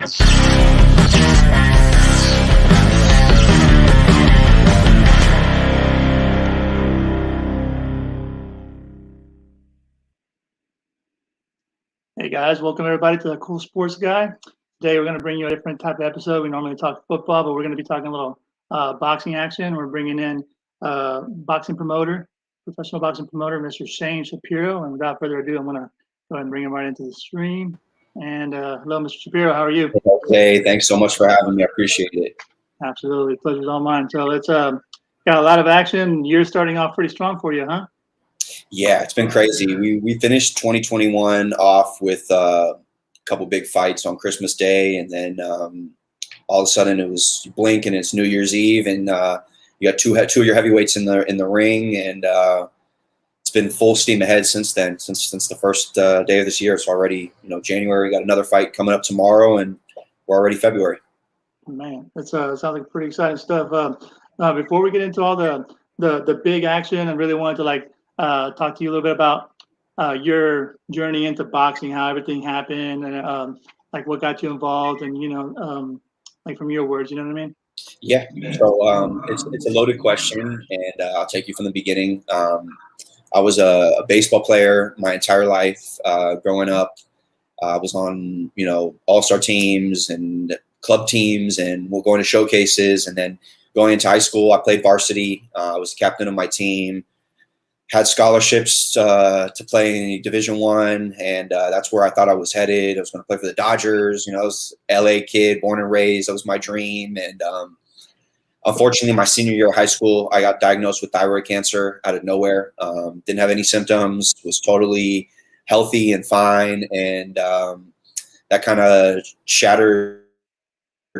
Hey guys, welcome everybody to the Cool Sports Guy. Today we're going to bring you a different type of episode. We normally talk football, but we're going to be talking a little boxing action. We're bringing in boxing promoter, professional boxing promoter, Mr. Shane Shapiro. And without further ado, I'm going to go ahead and bring him right into the stream. And hello, Mr. Shapiro. How are you? Hey, thanks so much for having me. I appreciate it. Absolutely. Pleasure's all mine. So let's got a lot of action. You're starting off pretty strong for you, huh? Yeah, it's been crazy. We finished 2021 off with a couple big fights on Christmas Day, and then all of a sudden it was blink and it's New Year's Eve, and you got two of your heavyweights in the ring, and it's been full steam ahead since then. Since the first day of this year, it's already January. We got another fight coming up tomorrow, and we're already February. Man, it sounds like pretty exciting stuff. Before we get into all the big action, I really wanted to talk to you a little bit about your journey into boxing, how everything happened, and what got you involved, and from your words, you know what I mean? Yeah. So it's a loaded question, and I'll take you from the beginning. I was a baseball player my entire life. Growing up, I was on all-star teams and club teams, and we're going to showcases. And then going into high school, I played varsity. I was the captain of my team. Had scholarships to play in Division I, and that's where I thought I was headed. I was going to play for the Dodgers. I was an LA kid, born and raised. That was my dream. And unfortunately, my senior year of high school, I got diagnosed with thyroid cancer out of nowhere. Didn't have any symptoms. Was totally healthy and fine. And that kind of shattered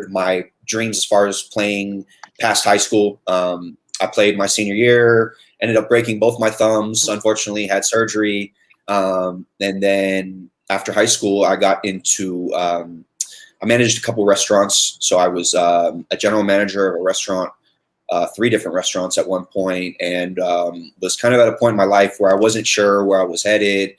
my dreams as far as playing past high school. I played my senior year. Ended up breaking both my thumbs, unfortunately, had surgery. And then after high school, I got into I managed a couple restaurants. So I was a general manager of a restaurant, 3 different restaurants at one point, and was kind of at a point in my life where I wasn't sure where I was headed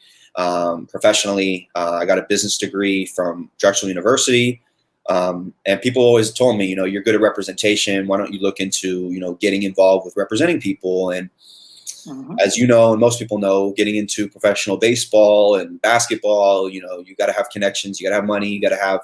professionally. I got a business degree from Drexel University. And people always told me, you're good at representation. Why don't you look into, getting involved with representing people? And as you know, and most people know, getting into professional baseball and basketball, you got to have connections, you got to have money, you got to have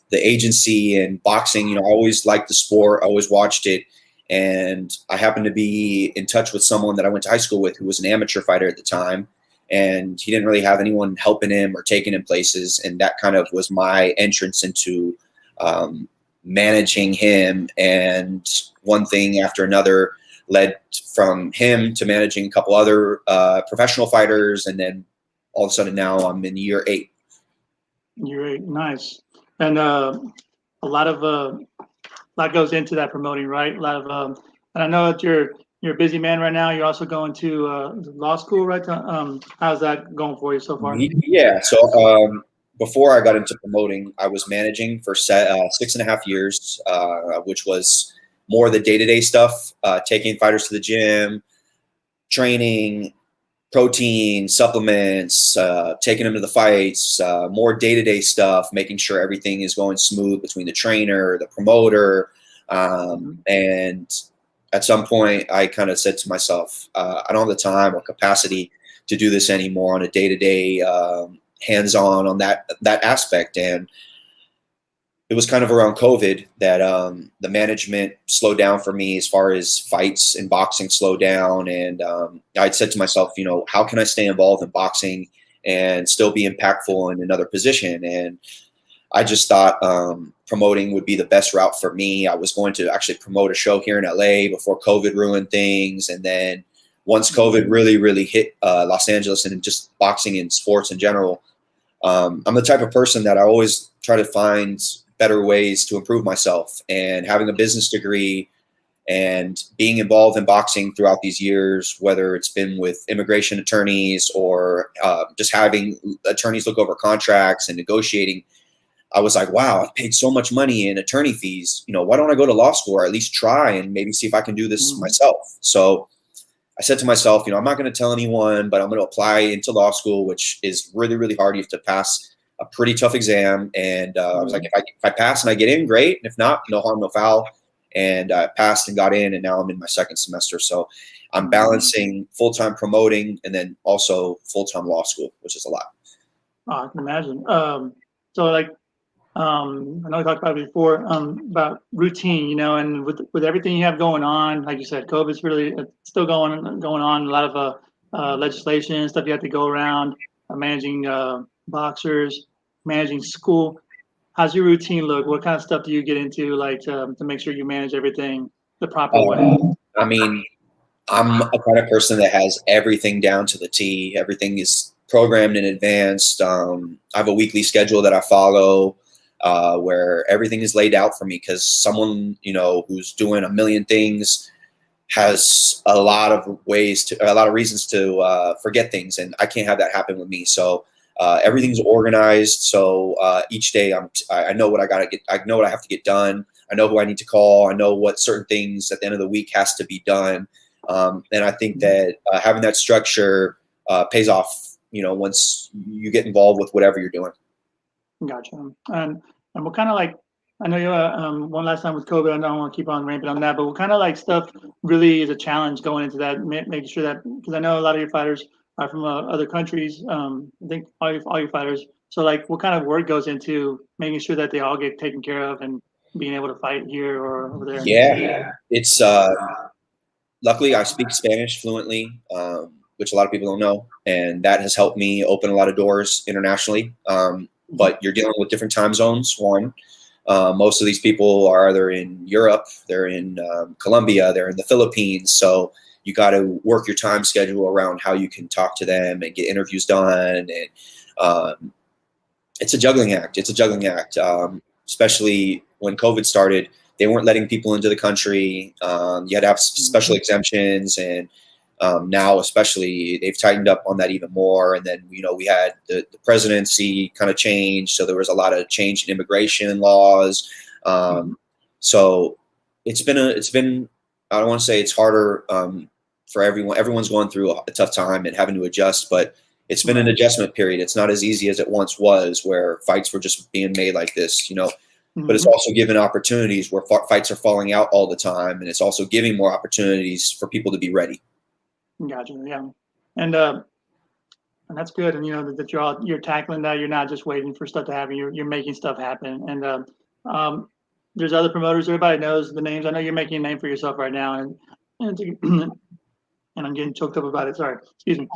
the agency. And boxing, I always liked the sport, I always watched it. And I happened to be in touch with someone that I went to high school with who was an amateur fighter at the time. And he didn't really have anyone helping him or taking him places. And that kind of was my entrance into managing him. And one thing after another led from him to managing a couple other professional fighters. And then all of a sudden now I'm in year 8. Year 8, nice. And a lot goes into that promoting, right? A lot of, and I know that you're a busy man right now. You're also going to law school, right? How's that going for you so far? Yeah. So before I got into promoting, I was managing for 6.5 years, which was more the day-to-day stuff, taking fighters to the gym, training, protein, supplements, taking them to the fights, more day-to-day stuff, making sure everything is going smooth between the trainer, the promoter, and at some point, I kind of said to myself, I don't have the time or capacity to do this anymore on a day-to-day, hands-on on that aspect. And it was kind of around COVID that the management slowed down for me as far as fights and boxing slowed down. And I'd said to myself, how can I stay involved in boxing and still be impactful in another position? And I just thought promoting would be the best route for me. I was going to actually promote a show here in LA before COVID ruined things. And then once COVID really, really hit Los Angeles and just boxing and sports in general, I'm the type of person that I always try to find better ways to improve myself. And having a business degree and being involved in boxing throughout these years, whether it's been with immigration attorneys or just having attorneys look over contracts and negotiating, I was like, wow, I've paid so much money in attorney fees. Why don't I go to law school or at least try and maybe see if I can do this myself? So I said to myself, I'm not going to tell anyone, but I'm going to apply into law school, which is really, really hard. You have to pass a pretty tough exam, and I was like, if I pass and I get in, great. And if not, no harm, no foul. And I passed and got in, and now I'm in my second semester. So I'm balancing full-time promoting and then also full-time law school, which is a lot. Oh, I can imagine. So like, I know we talked about it before, about routine, you know, and with everything you have going on, like you said, COVID's really still going on. A lot of legislation stuff you have to go around, managing boxers, managing school. How's your routine look? What kind of stuff do you get into, like to make sure you manage everything the proper way? I mean, I'm a kind of person that has everything down to the T. Everything is programmed in advance. I have a weekly schedule that I follow, where everything is laid out for me, because someone, you know, who's doing a million things has a lot of reasons to forget things, and I can't have that happen with me. So everything's organized. So each day I know what I gotta get. I know what I have to get done. I know who I need to call. I know what certain things at the end of the week has to be done. And I think that having that structure pays off, you know, once you get involved with whatever you're doing. Gotcha. And what kind of like, I know you one last time with COVID, I don't want to keep on ramping on that, but what kind of like stuff really is a challenge going into that, making sure that, because I know a lot of your fighters are from other countries. I think all your fighters. So like, what kind of work goes into making sure that they all get taken care of and being able to fight here or over there? Yeah, it's luckily I speak Spanish fluently, which a lot of people don't know, and that has helped me open a lot of doors internationally. But you're dealing with different time zones. One, most of these people are either in Europe, they're in Colombia, they're in the Philippines. So you got to work your time schedule around how you can talk to them and get interviews done. And it's a juggling act. It's a juggling act, especially when COVID started. They weren't letting people into the country. You had to have special exemptions, and now especially they've tightened up on that even more. And then, you know, we had the presidency kind of change, so there was a lot of change in immigration laws. So it's been I don't want to say it's harder for everyone. Everyone's going through a tough time and having to adjust, but it's been an adjustment period. It's not as easy as it once was, where fights were just being made like this, you know. But it's also given opportunities where fights are falling out all the time, and it's also giving more opportunities for people to be ready. Gotcha. Yeah, and that's good. And you know that you're tackling that. You're not just waiting for stuff to happen. You're making stuff happen. And there's other promoters. Everybody knows the names. I know you're making a name for yourself right now, and I'm getting choked up about it. Sorry, excuse me.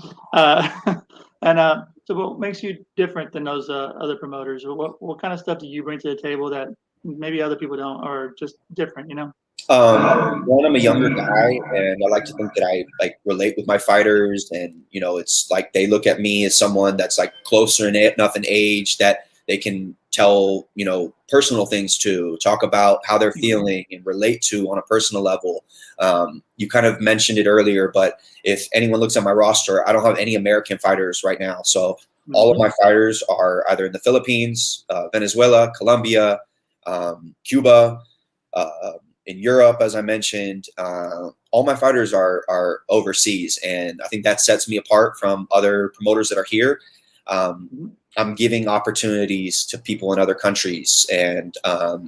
So what makes you different than those other promoters? Or what kind of stuff do you bring to the table that maybe other people don't, or just different, you know? One, I'm a younger guy, and I like to think that I like relate with my fighters, and you know, it's like they look at me as someone that's like closer enough in age that they can tell, you know, personal things to, talk about how they're feeling and relate to on a personal level. You kind of mentioned it earlier, but if anyone looks at my roster, I don't have any American fighters right now. So all of my fighters are either in the Philippines, Venezuela, Colombia, Cuba, in Europe, as I mentioned. All my fighters are overseas, and I think that sets me apart from other promoters that are here. I'm giving opportunities to people in other countries, and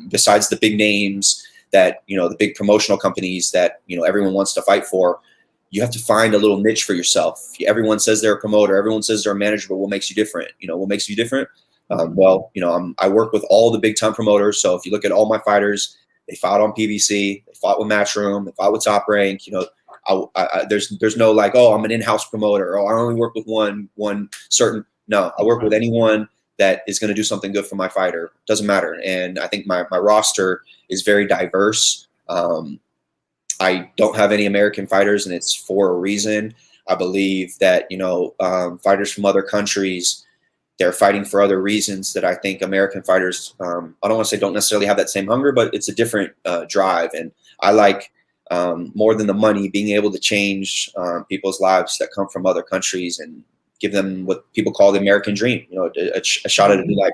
besides the big names that, you know, the big promotional companies that, you know, everyone wants to fight for, you have to find a little niche for yourself. Everyone says they're a promoter, everyone says they're a manager, but what makes you different? You know, what makes you different? Well, you know, I work with all the big time promoters. So if you look at all my fighters, they fought on PBC, they fought with Matchroom, they fought with Top Rank. You know, there's no like, oh, I'm an in-house promoter, or I only work with one certain. No, I work with anyone that is going to do something good for my fighter. Doesn't matter. And I think my roster is very diverse. I don't have any American fighters, and it's for a reason. I believe that, you know, fighters from other countries, they're fighting for other reasons that I think American fighters, I don't want to say don't necessarily have that same hunger, but it's a different drive. And I like, more than the money, being able to change people's lives that come from other countries and give them what people call the American dream, you know, a shot at a new life.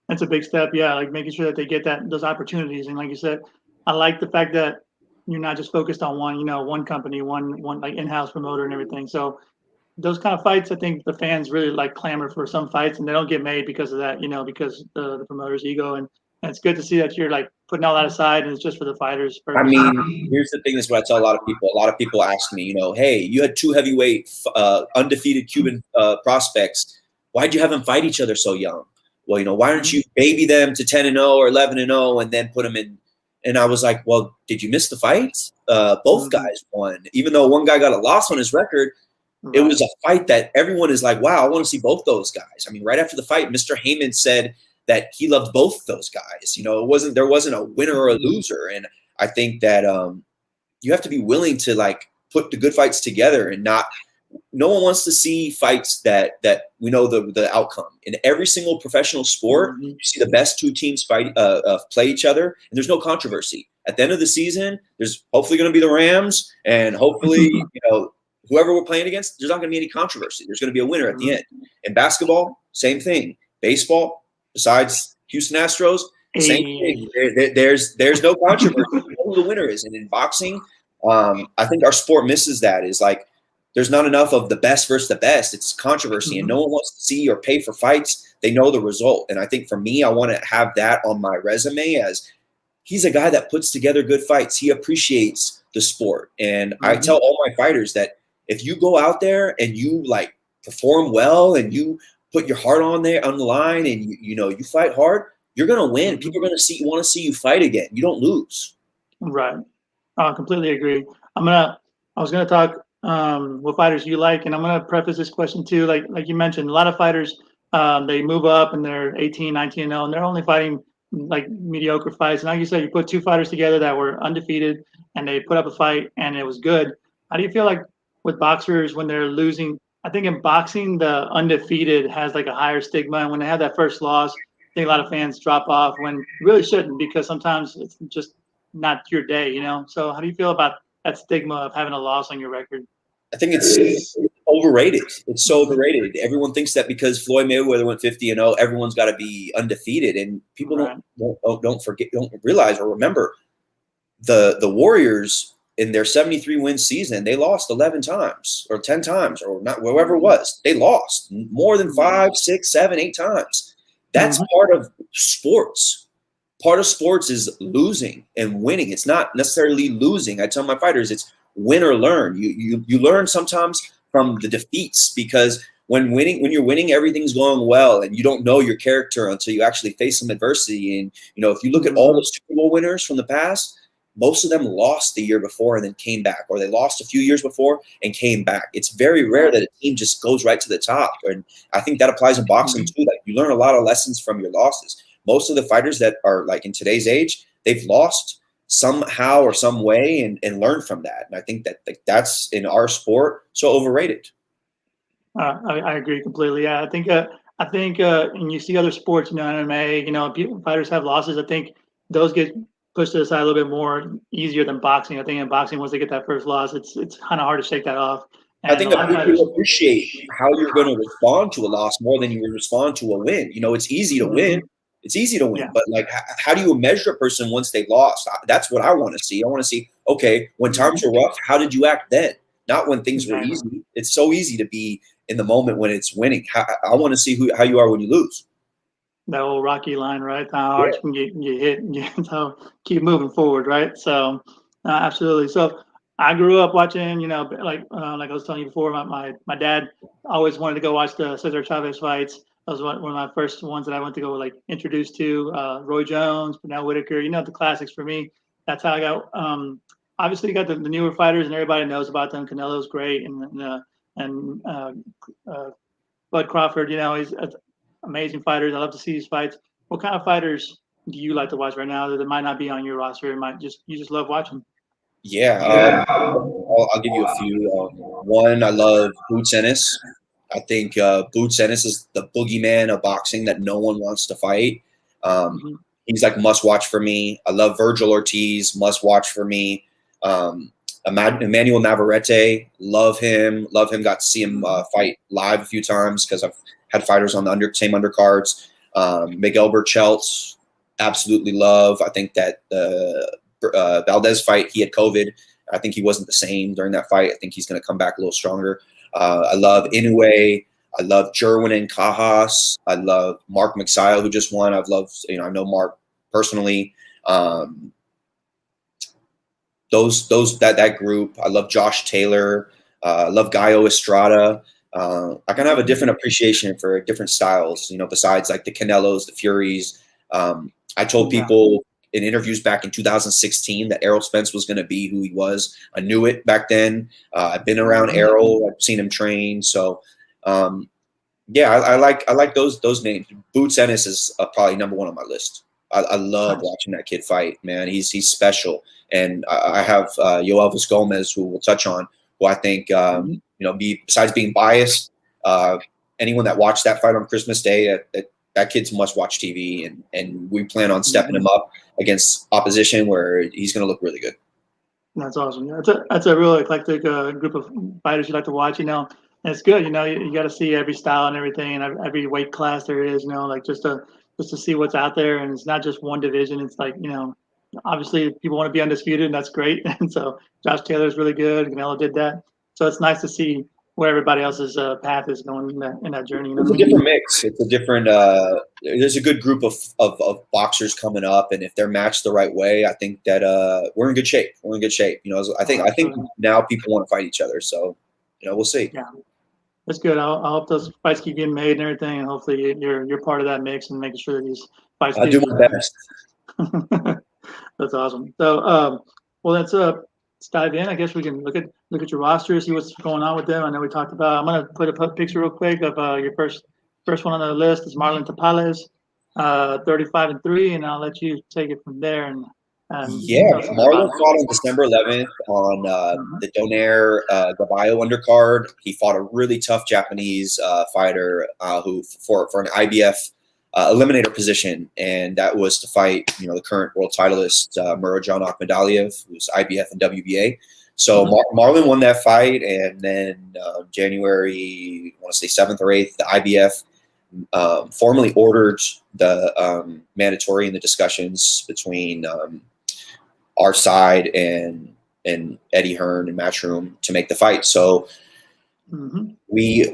That's a big step. Yeah. Like making sure that they get those opportunities. And like you said, I like the fact that you're not just focused on one, you know, one company, one like in-house promoter and everything. So those kind of fights, I think the fans really like clamor for some fights, and they don't get made because of that, because the promoter's ego. And it's good to see that you're like putting all that aside, and it's just for the fighters' I purpose. mean, here's the thing. This is what I tell a lot of people. A lot of people ask me, hey, you had two heavyweight, undefeated Cuban prospects. Why'd you have them fight each other so young? Well, why don't you baby them to 10-0 or 11-0 and then put them in? And I was like, well, did you miss the fights? Both guys won. Even though one guy got a loss on his record, it was a fight that everyone is like, wow, I want to see both those guys. I mean, right after the fight, Mr. Heyman said that he loved both those guys. There wasn't a winner or a loser. And I think that you have to be willing to like put the good fights together and no one wants to see fights that we know the outcome. In every single professional sport, you see the best two teams play each other, and there's no controversy. At the end of the season, there's hopefully going to be the Rams, and hopefully, whoever we're playing against, there's not going to be any controversy. There's going to be a winner at the end. In basketball, same thing. Baseball, besides Houston Astros, same thing. There's no controversy. You know who the winner is. And in boxing, I think our sport misses that. Is like there's not enough of the best versus the best. It's controversy, and no one wants to see or pay for fights. They know the result. And I think for me, I want to have that on my resume as he's a guy that puts together good fights. He appreciates the sport. And I tell all my fighters that if you go out there and you like perform well and you put your heart on the line and you fight hard, you're going to win. People are going to want to see you fight again. You don't lose. Right. I completely agree. I was going to talk what fighters you like, and I'm going to preface this question too. Like you mentioned, a lot of fighters, they move up and they're 18, 19-0, and they're only fighting like mediocre fights. And like you said, you put two fighters together that were undefeated and they put up a fight and it was good. How do you feel like with boxers when they're losing? I think in boxing, the undefeated has like a higher stigma. And when they have that first loss, I think a lot of fans drop off when really shouldn't, because sometimes it's just not your day, So how do you feel about that stigma of having a loss on your record? I think it's overrated. It's so overrated. Everyone thinks that because Floyd Mayweather went 50-0, everyone's got to be undefeated. And people don't realize or remember the Warriors in their 73 win season, they lost 11 times or 10 times or not, wherever it was. They lost more than 5, 6, 7, 8 times. That's part of sports. Part of sports is losing and winning. It's not necessarily losing. I tell my fighters, it's win or learn. You learn sometimes from the defeats, because when you're winning, everything's going well, and you don't know your character until you actually face some adversity. And if you look at all the Super Bowl winners from the past, most of them lost the year before and then came back, or they lost a few years before and came back. It's very rare that a team just goes right to the top. And I think that applies in boxing too. Like, you learn a lot of lessons from your losses. Most of the fighters that are like in today's age, they've lost somehow or some way and learn from that. And I think that that's in our sport so overrated. I agree completely. Yeah, I think and you see other sports, MMA, fighters have losses. I think those get pushed to the side a little bit more easier than boxing. I think in boxing, once they get that first loss, it's kind of hard to shake that off. And I think people appreciate how you're going to respond to a loss more than you would respond to a win. It's easy to win. It's easy to win, but like, how do you measure a person once they lost? That's what I want to see. I want to see, okay, when times were rough, how did you act then? Not when things were easy. It's so easy to be in the moment when it's winning. I want to see how you are when you lose. That old Rocky line, right? How hard you can get hit, so keep moving forward, right? So, absolutely. So, I grew up watching, like I was telling you before, my dad always wanted to go watch the Cesar Chavez fights. That was one of my first ones that I went to go like introduced to. Roy Jones, Pernell Whitaker, the classics for me. That's how I got. Obviously, you got the newer fighters, and everybody knows about them. Canelo's great, and Bud Crawford. He's amazing fighters. I love to see these fights. What kind of fighters do you like to watch right now that might not be on your roster? You just love watching? Yeah, I'll give you a few. One, I love Boots Ennis. I think Boots Ennis is the boogeyman of boxing that no one wants to fight. He's like must watch for me. I love Virgil Ortiz, must watch for me. Emmanuel Navarrete, love him. Got to see him fight live a few times because I've had fighters on the same undercards. Miguel Burchelt, absolutely love. I think that Valdez fight, he had COVID. I think he wasn't the same during that fight. I think he's going to come back a little stronger. I love Inoue. I love Jerwin and Cajas. I love Mark McSile, who just won. I've loved, I know Mark personally. That group. I love Josh Taylor. I love Gaio Estrada. I kind of have a different appreciation for different styles, besides like the Canelos, the Furies. I told people in interviews back in 2016 that Errol Spence was going to be who he was. I knew it back then. I've been around Errol. I've seen him train. So, I like those names. Boots Ennis is probably number one on my list. I love watching that kid fight, man. He's special. And I have Yoelvis Gomez, who we'll touch on, who I think, besides being biased, anyone that watched that fight on Christmas Day, that kid's must-watch TV, and we plan on stepping him up against opposition where he's going to look really good. That's awesome. That's a real eclectic group of fighters you like to watch. And it's good. You got to see every style and everything, and every weight class there is. Like just to see what's out there, and it's not just one division. It's like obviously people want to be undisputed, and that's great. And so Josh Taylor's really good. Canelo did that. So it's nice to see where everybody else's path is going in that journey. It's a different mix. It's a different. There's a good group of boxers coming up, and if they're matched the right way, I think that we're in good shape. I think now people want to fight each other. So we'll see. Yeah, that's good. I hope those fights keep getting made and everything, and hopefully you're part of that mix and making sure that these fights. I do my best. That's awesome. So, let's dive in. I guess we can look at your roster, see what's going on with them. I know we talked about. I'm gonna put a picture real quick of your first one on the list is Marlon Tapales, 35-3, and I'll let you take it from there. Marlon fought on December 11th on the Donaire Gabayo undercard. He fought a really tough Japanese fighter who for an IBF eliminator position, and that was to fight the current world titleist Murodjon Akhmadaliev, who's IBF and WBA. So Marlon won that fight, and then January, I want to say 7th or 8th, the IBF formally ordered the mandatory in the discussions between our side and Eddie Hearn and Matchroom to make the fight. So we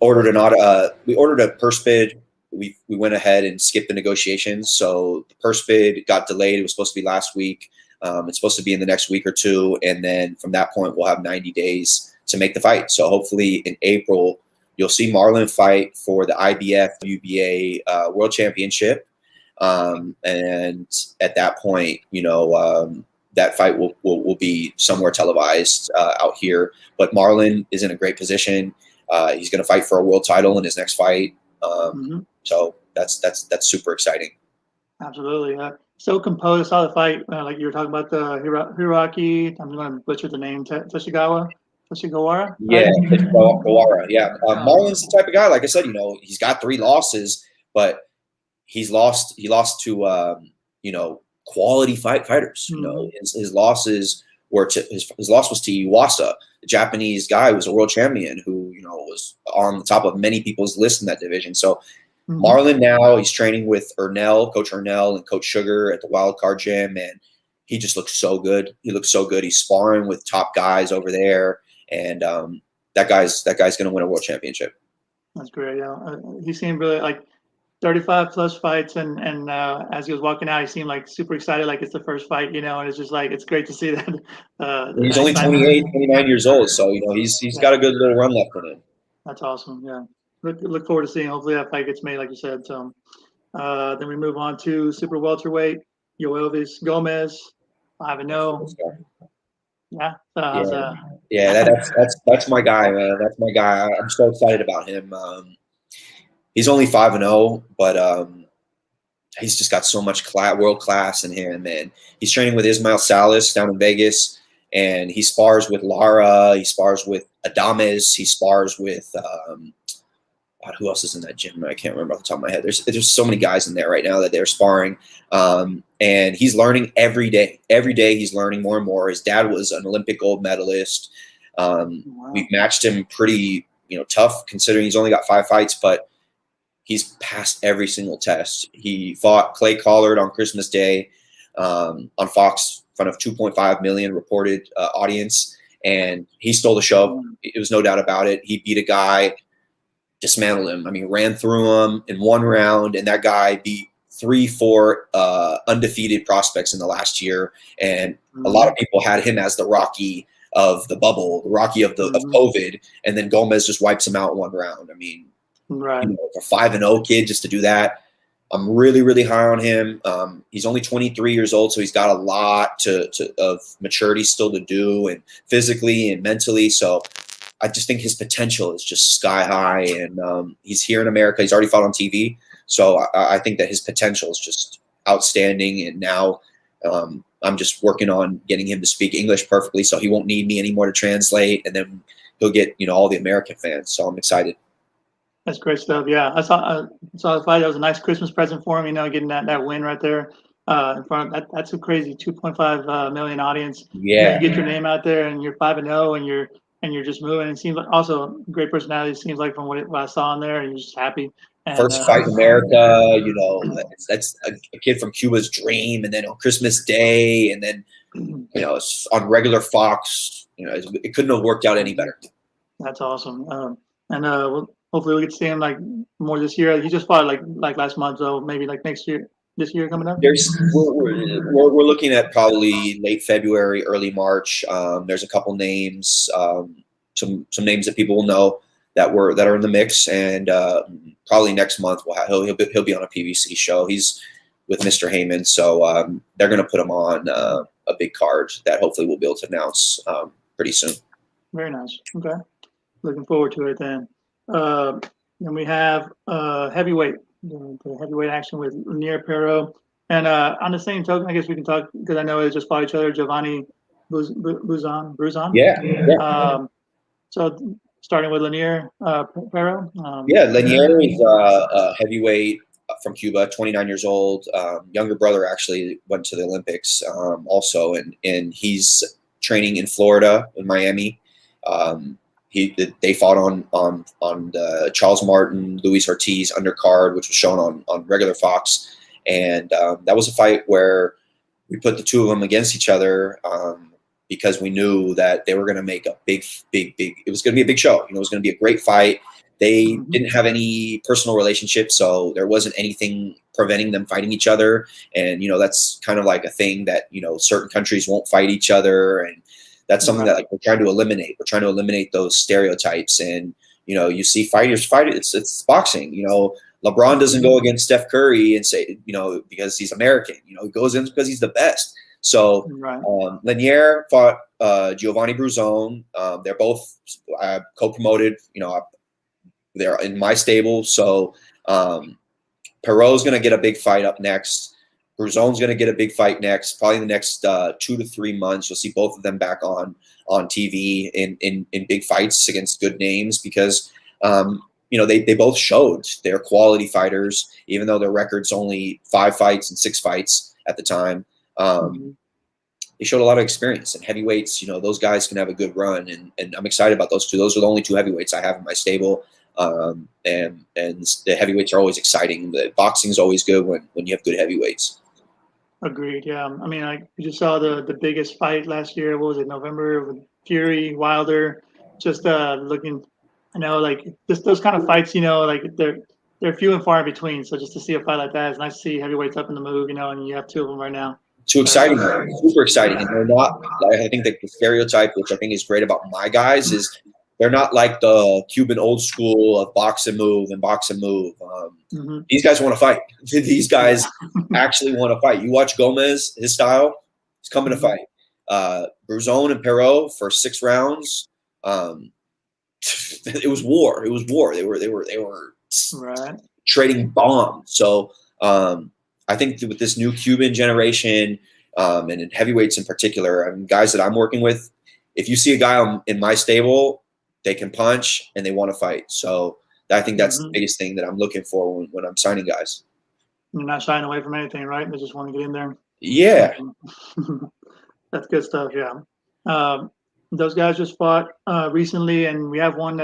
ordered a purse bid. We went ahead and skipped the negotiations. So the purse bid got delayed. It was supposed to be last week. It's supposed to be in the next week or two. And then from that point, we'll have 90 days to make the fight. So hopefully in April, you'll see Marlon fight for the IBF WBA World Championship. And at that point, that fight will be somewhere televised out here. But Marlon is in a great position. He's going to fight for a world title in his next fight. So that's super exciting. Absolutely. So composed. I saw the fight, like you were talking about the Hiroaki. I'm going to butcher the name. Toshigawara. Yeah, Gawara. Yeah. Marlon's the type of guy. Like I said, he's got 3 losses, but he's lost. He lost to quality fighters. His losses were his loss was to Iwasa, the Japanese guy who was a world champion who was on the top of many people's lists in that division. So Marlon now he's training with Coach Ernell and Coach Sugar at the Wild Card Gym, and he just looks so good. He's sparring with top guys over there, and that guy's going to win a world championship. That's great. Yeah, he seemed really like 35 plus fights, and as he was walking out, he seemed like super excited, like it's the first fight, and it's just like it's great to see that. He's only 28, 29 years old, so he's got a good little run left in him. That's awesome. Yeah, look forward to seeing. Hopefully that fight gets made, like you said. So then we move on to super welterweight, Yoelvis Gomez, 5-0. Yeah. That's my guy, man. That's my guy. I'm so excited about him. He's only 5-0, but he's just got so much world class in him, and he's training with Ismael Salas down in Vegas, and he spars with Lara, he spars with Adames, he spars with who else is in that gym? I can't remember off the top of my head. There's so many guys in there right now that they're sparring, and he's learning every day. Every day he's learning more and more. His dad was an Olympic gold medalist. We've matched him pretty tough considering he's only got 5 fights, but he's passed every single test. He fought Clay Collard on Christmas Day on Fox in front of 2.5 million reported audience, and he stole the show. It was no doubt about it. He beat a guy, dismantled him. I mean, ran through him in one round, and that guy beat 3-4 undefeated prospects in the last year. And a lot of people had him as the Rocky of the bubble, the Rocky of COVID, and then Gomez just wipes him out in one round. I mean, right. You know, for 5-0 kid just to do that, I'm really, really high on him. He's only 23 years old, so he's got a lot of maturity still to do, and physically and mentally. So I just think his potential is just sky high, and he's here in America. He's already fought on TV, so I think that his potential is just outstanding. And now I'm just working on getting him to speak English perfectly, so he won't need me anymore to translate, and then he'll get, you know, all the American fans. So I'm excited. That's great stuff. Yeah, I saw the fight. That was a nice Christmas present for him. You know, getting that win right there in front of that's a crazy 2.5 million audience. Yeah, you know, you get your name out there, and you're 5-0, and you're just moving. It seems like also great personality. It seems like from what I saw in there, and you're just happy. And, first fight in America. You know, that's a kid from Cuba's dream, and then on Christmas Day, and then you know, it's on regular Fox. You know, it couldn't have worked out any better. That's awesome. Hopefully we'll get to see him like more this year. He just fought like last month, so maybe like next year, this year coming up. We're looking at probably late February, early March. There's a couple names, some names that people will know that are in the mix, and probably next month he'll be on a PBC show. He's with Mr. Heyman, so they're going to put him on a big card that hopefully we'll be able to announce pretty soon. Very nice. Okay, looking forward to it then. Then we have heavyweight, the heavyweight action with Lanier Pero. And on the same token, I guess we can talk, because I know they just fought each other, Giovanni Bruzan. Yeah. So starting with Lanier Pero. Lanier is a heavyweight from Cuba, 29 years old. Younger brother actually went to the Olympics also, and he's training in Florida, in Miami. They fought on the Charles Martin, Luis Ortiz undercard, which was shown on regular Fox, and that was a fight where we put the two of them against each other because we knew that they were going to make a big. It was going to be a big show. You know, it was going to be a great fight. They didn't have any personal relationship, so there wasn't anything preventing them fighting each other. And you know, that's kind of like a thing that, you know, certain countries won't fight each other, and that's something that like we're trying to eliminate. We're trying to eliminate those stereotypes. And you know, you see fighters fight. It's boxing. You know, LeBron doesn't go against Steph Curry and say, you know, because he's American. You know, he goes in because he's the best. So Lanier fought Giovanni Bruzon. They're both co-promoted. You know, they're in my stable. So Perot's going to get a big fight up next. Bruzon's going to get a big fight next. Probably the next 2 to 3 months, you'll see both of them back on TV in big fights against good names, because you know, they both showed they're quality fighters, even though their record's only 5 fights and 6 fights at the time. They showed a lot of experience, and heavyweights, you know, those guys can have a good run, and I'm excited about those two. Those are the only 2 heavyweights I have in my stable. And the heavyweights are always exciting. The boxing is always good when you have good heavyweights. Agreed. Yeah. I mean, you just saw the biggest fight last year. What was it, November, with Fury, Wilder? Just looking, I know, like those kind of fights, you know, like they're few and far in between. So just to see a fight like that, it's nice to see heavyweights up in the move, you know, and you have 2 of them right now. Too exciting, super exciting. And they're not, I think that the stereotype, which I think is great about my guys, is they're not like the Cuban old school of box and move and box and move. These guys want to fight. These guys actually want to fight. You watch Gomez, his style, he's coming to fight. Bruzon and Perot for 6 rounds. It was war. It was war. They were trading bombs. So I think with this new Cuban generation, and in heavyweights in particular, I mean, guys that I'm working with, if you see a guy in my stable, they can punch and they want to fight. So I think that's the biggest thing that I'm looking for when I'm signing guys. You're not shying away from anything, right? They just want to get in there. Yeah. That's good stuff. Yeah. Those guys just fought recently, and we have one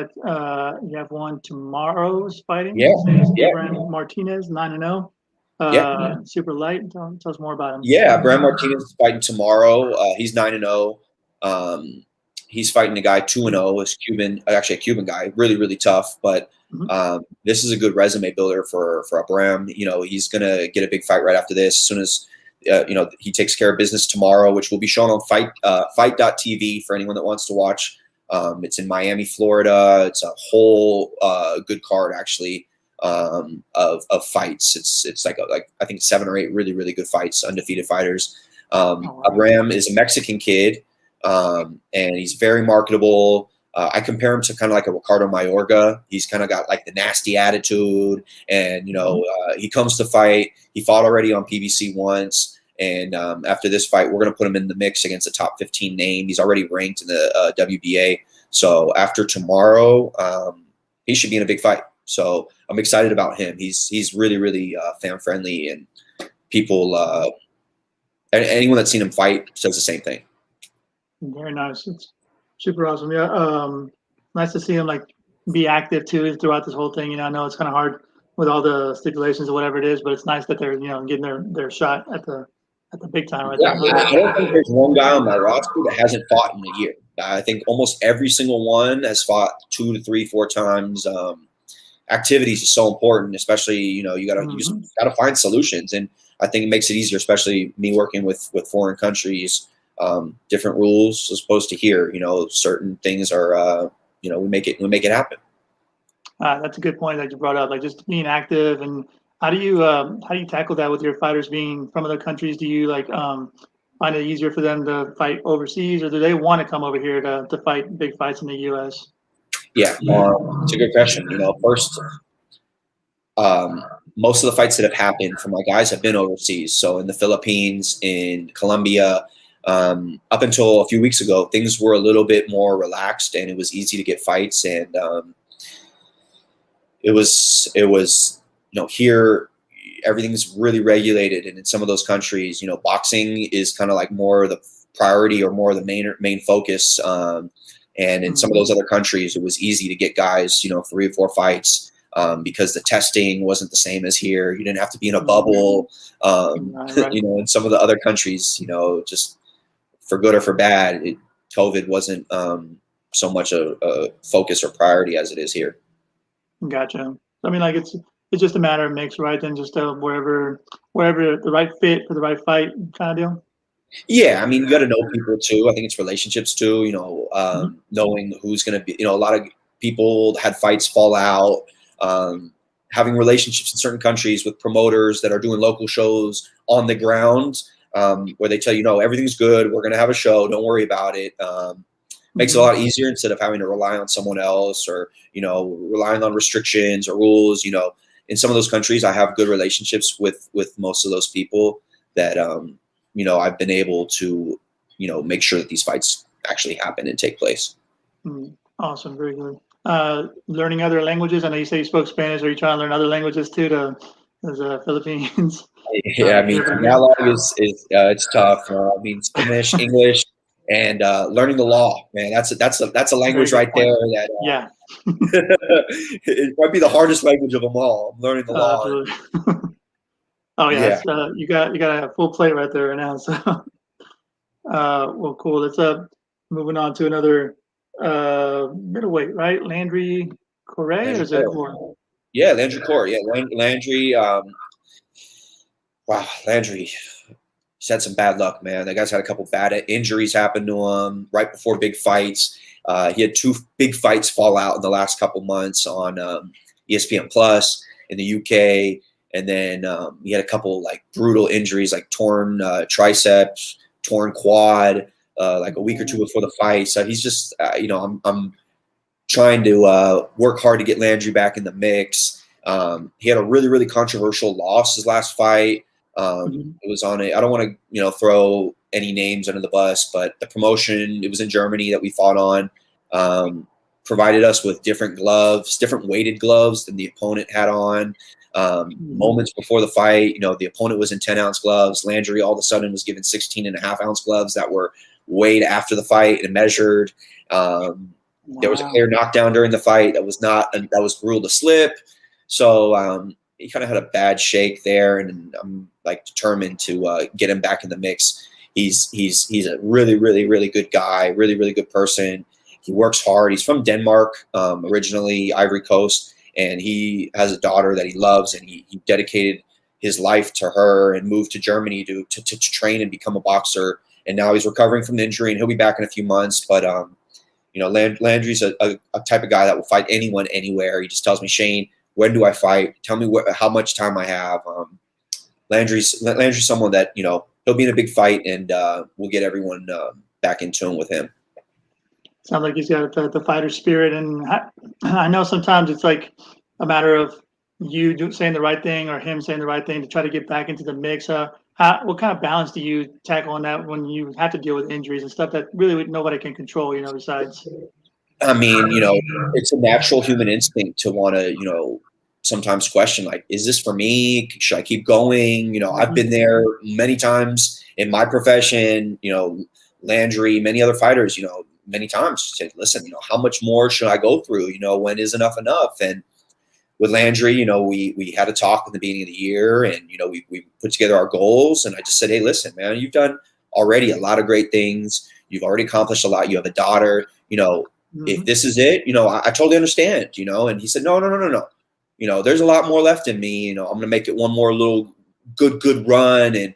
tomorrow's fighting. Yeah. Brand Martinez, 9-0. Super light. Tell us more about him. Yeah, Brand Martinez is fighting tomorrow. He's 9-0. he's fighting a guy 2-0, is Cuban, actually a Cuban guy, really, really tough. But this is a good resume builder for Abram. You know, he's going to get a big fight right after this. As soon as, you know, he takes care of business tomorrow, which will be shown on fight.tv for anyone that wants to watch. It's in Miami, Florida. It's a whole good card, actually, of fights. It's like I think 7 or 8 really, really good fights, undefeated fighters. Abram is a Mexican kid, and he's very marketable. I compare him to kind of like a Ricardo Mayorga. He's kind of got like the nasty attitude, and, you know, he comes to fight. He fought already on PBC once, and after this fight, we're going to put him in the mix against a top 15 name. He's already ranked in the WBA. So after tomorrow, he should be in a big fight. So I'm excited about him. He's really, really fan friendly, and people, anyone that's seen him fight says the same thing. Very nice. It's super awesome. Yeah. Nice to see him like be active too throughout this whole thing. You know, I know it's kind of hard with all the stipulations or whatever it is, but it's nice that they're, you know, getting their shot at the big time right there. I don't think there's one guy on my roster that hasn't fought in a year. I think almost every single one has fought 2 to 3, 4 times. Activities is so important, especially, you know, you just gotta find solutions, and I think it makes it easier, especially me working with foreign countries. Different rules as opposed to here. You know, certain things are, you know, we make it happen. That's a good point that you brought up. Like just being active, and how do you tackle that with your fighters being from other countries? Do you like find it easier for them to fight overseas, or do they want to come over here to fight big fights in the U.S.? Yeah, it's a good question. You know, first, most of the fights that have happened for my guys have been overseas. So in the Philippines, in Colombia. Up until a few weeks ago, things were a little bit more relaxed, and it was easy to get fights. And it was, you know, here everything's really regulated, and in some of those countries, you know, boxing is kind of like more the priority or more the main focus. And in some of those other countries, it was easy to get guys, you know, 3 or 4 fights. Because the testing wasn't the same as here. You didn't have to be in a bubble. You know, in some of the other countries, you know, just for good or for bad, COVID wasn't so much a focus or priority as it is here. Gotcha. I mean, like it's just a matter of mix, right? And just wherever the right fit for the right fight kind of deal. Yeah, I mean, you got to know people too. I think it's relationships too. You know, knowing who's going to be. You know, a lot of people had fights fall out. Having relationships in certain countries with promoters that are doing local shows on the ground, where they tell you, no, everything's good. We're going to have a show. Don't worry about it. Makes it a lot easier instead of having to rely on someone else, or, you know, relying on restrictions or rules. You know, in some of those countries, I have good relationships with most of those people that, you know, I've been able to, you know, make sure that these fights actually happen and take place. Awesome. Very good. Learning other languages. I know you say you spoke Spanish. Are you trying to learn other languages too, as Philippines? Yeah, I mean, Tagalog is it's tough. I mean, Spanish, English, and learning the law, man. That's a language right there. That yeah, it might be the hardest language of them all. Learning the law. Oh yeah, you got a full plate right there right now. So, well, cool. Let's moving on to another middleweight, right? Landry Correa, or is it Core? Yeah, Landry Core. Yeah, Landry. Wow, Landry. He's had some bad luck, man. That guy's had a couple bad injuries happen to him right before big fights. He had 2 big fights fall out in the last couple months on ESPN Plus in the UK. And then he had a couple like brutal injuries, like torn triceps, torn quad, like a week or 2 before the fight. So he's just, you know, I'm trying to work hard to get Landry back in the mix. He had a really, really controversial loss his last fight. It was on I don't want to, you know, throw any names under the bus, but the promotion, it was in Germany that we fought on, provided us with different gloves, different weighted gloves than the opponent had on. Moments before the fight, you know, the opponent was in 10-ounce gloves. Landry all of a sudden was given 16.5-ounce gloves that were weighed after the fight and measured. There was a clear knockdown during the fight that was ruled a slip. So he kind of had a bad shake there, and I'm like determined to get him back in the mix. He's a really, really, really good guy, really, really good person. He works hard. He's from Denmark, originally Ivory Coast, and he has a daughter that he loves, and he dedicated his life to her and moved to Germany to train and become a boxer. And now he's recovering from the injury, and he'll be back in a few months. But Landry's a type of guy that will fight anyone, anywhere. He just tells me, Shane, when do I fight? Tell me how much time I have. Landry's someone that, he'll be in a big fight, and we'll get everyone back in tune with him. Sounds like he's got the fighter spirit, and I know sometimes it's like a matter of you saying the right thing or him saying the right thing to try to get back into the mix. What kind of balance do you tackle on that when you have to deal with injuries and stuff that really nobody can control, besides? I mean, it's a natural human instinct to want to, sometimes question, like, is this for me? Should I keep going? I've been there many times in my profession, Landry, many other fighters, many times said, listen, how much more should I go through? When is enough enough? And with Landry, we had a talk at the beginning of the year, and, we put together our goals, and I just said, hey, listen, man, you've done already a lot of great things. You've already accomplished a lot. You have a daughter, if this is it, I totally understand, and he said, no. There's a lot more left in me. I'm going to make it one more little good run, and,